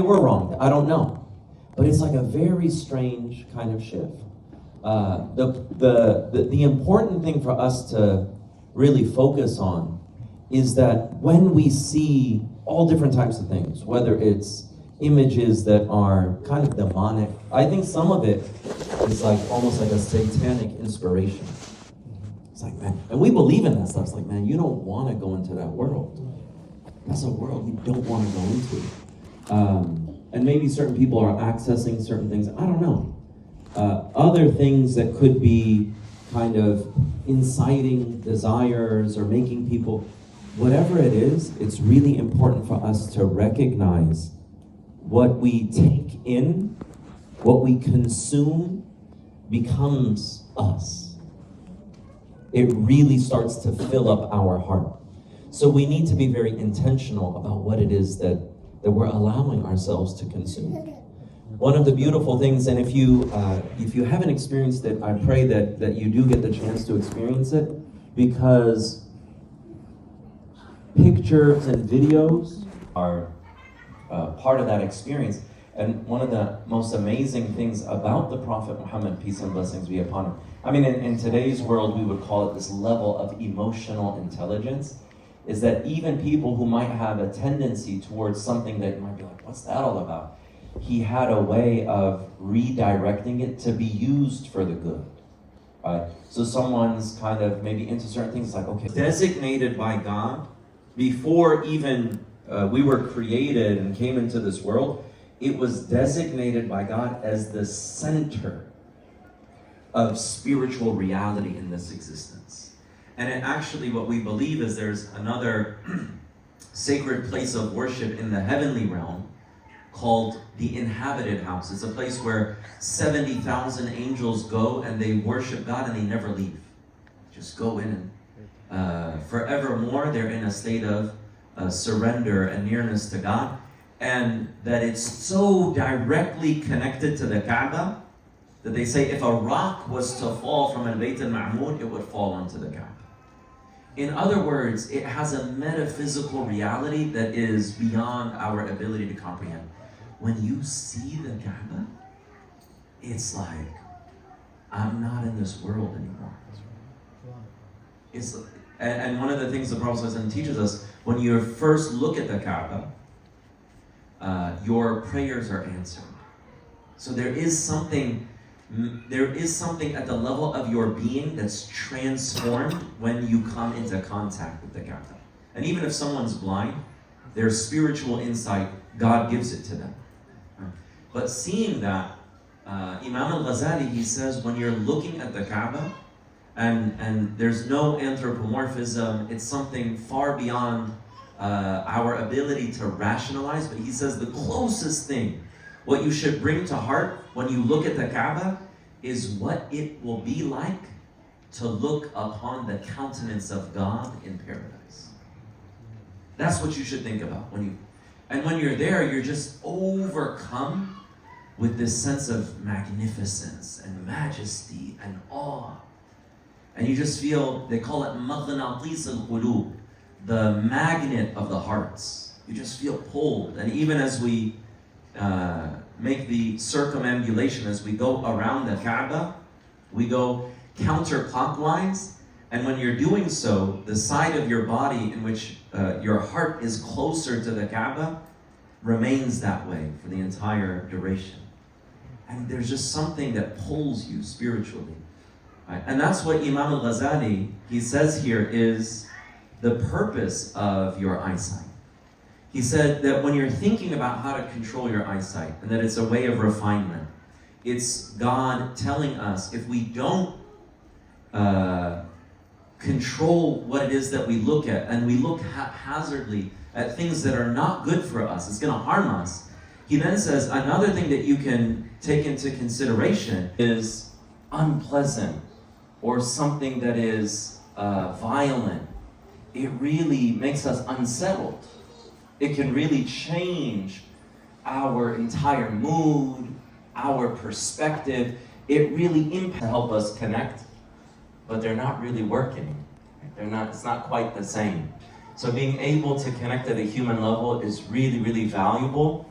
we're wrong. I don't know. But it's like a very strange kind of shift. The important thing for us to really focus on is that when we see all different types of things, whether it's images that are kind of demonic, I think some of it is like almost like a satanic inspiration. It's like, man, and we believe in that stuff. It's like, man, you don't want to go into that world. That's a world you don't want to go into. And maybe certain people are accessing certain things. I don't know. Other things that could be kind of inciting desires or making people, whatever it is, it's really important for us to recognize what we take in, what we consume, becomes us. It really starts to fill up our heart. So we need to be very intentional about what it is that we're allowing ourselves to consume. One of the beautiful things, and if you haven't experienced it, I pray that you do get the chance to experience it, because pictures and videos are part of that experience. And one of the most amazing things about the Prophet Muhammad, peace and blessings be upon him, I mean, in today's world, we would call it this level of emotional intelligence, is that even people who might have a tendency towards something that you might be like, what's that all about? He had a way of redirecting it to be used for the good, right? So someone's kind of maybe into certain things, like, okay, designated by God before even we were created and came into this world, it was designated by God as the center of spiritual reality in this existence. And it actually, what we believe is there's another sacred place of worship in the heavenly realm called the inhabited house. It's a place where 70,000 angels go and they worship God and they never leave. Just go in and forevermore they're in a state of surrender and nearness to God. And that it's so directly connected to the Kaaba that they say if a rock was to fall from al-Bayt al-Ma'mur, it would fall onto the Kaaba. In other words, it has a metaphysical reality that is beyond our ability to comprehend. When you see the Kaaba, it's like, I'm not in this world anymore. And one of the things the Prophet teaches us, when you first look at the Kaaba, your prayers are answered. So there is something at the level of your being that's transformed when you come into contact with the Kaaba. And even if someone's blind, their spiritual insight, God gives it to them. But seeing that, Imam al-Ghazali, he says, when you're looking at the Kaaba, and there's no anthropomorphism, it's something far beyond our ability to rationalize, but he says the closest thing, what you should bring to heart when you look at the Kaaba, is what it will be like to look upon the countenance of God in paradise. That's what you should think about when you're there, you're just overcome with this sense of magnificence and majesty and awe. And you just feel, they call it maghnatis al-qulub, the magnet of the hearts. You just feel pulled. And even as we make the circumambulation, as we go around the Kaaba, we go counterclockwise. And when you're doing so, the side of your body in which your heart is closer to the Kaaba remains that way for the entire duration. And there's just something that pulls you spiritually. Right? And that's what Imam al-Ghazali, he says here, is the purpose of your eyesight. He said that when you're thinking about how to control your eyesight, and that it's a way of refinement, it's God telling us if we don't control what it is that we look at, and we look haphazardly at things that are not good for us, it's going to harm us. He then says another thing that you can take into consideration is unpleasant or something that is violent. It really makes us unsettled. It can really change our entire mood, our perspective. It really impacts to help us connect, but they're not really working. It's not quite the same. So being able to connect at a human level is really, really valuable.